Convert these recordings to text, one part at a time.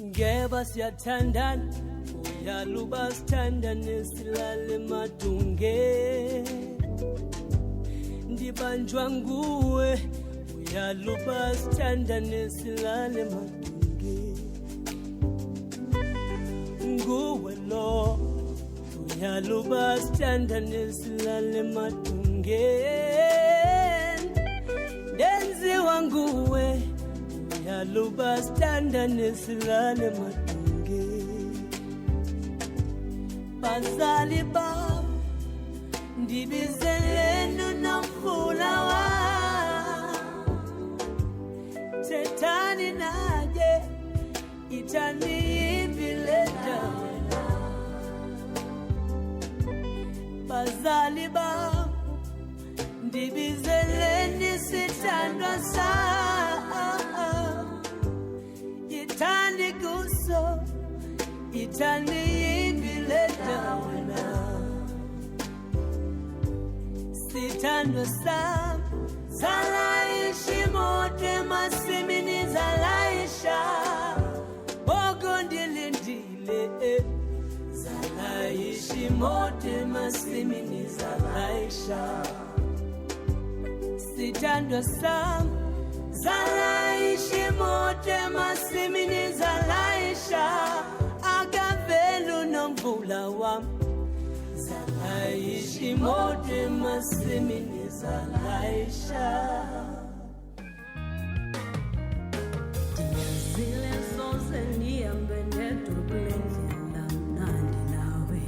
Ngeba siyathandana uyaluba sithandane silale madunge ndibanjwa nguwe uyaluba sithandane silale madunge nguwe lo uyaluba sithandane silale madunge denziwa nguwe uyaluba sithandane silale madunge bazali ba ndibizelenu nomfulawa tetani naje itani ibileta bazali ba ndibizeleni sithandwa sa itani guso itani ibileta sithandwa sa zalaishi mote masimini zalaisha bogondilindile zalaishi mote masimini zalaisha sithandwa sa zalaishi mote masimini zalaisha agavelu nomvula wam zalaishi mote masimini zalaisha zile zote niambende tukulendlela mnandi nawe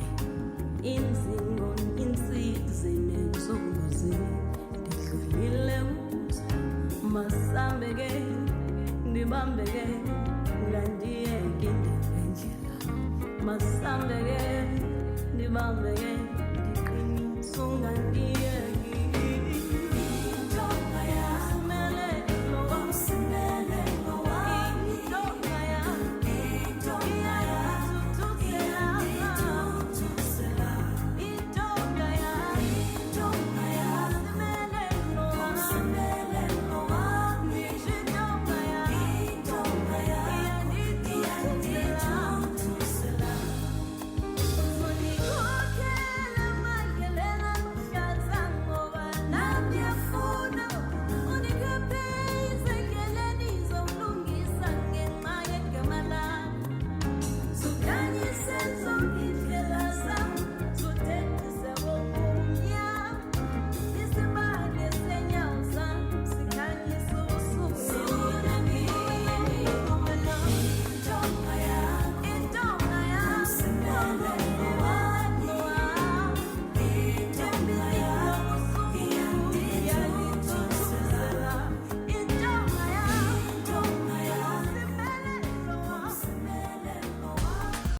inzingo insizini nzuzi ndidlulile masambeke ndibambeke ngandiyeke ndibendlela masambeke ndibambeke ndiqinisa ungandiyeke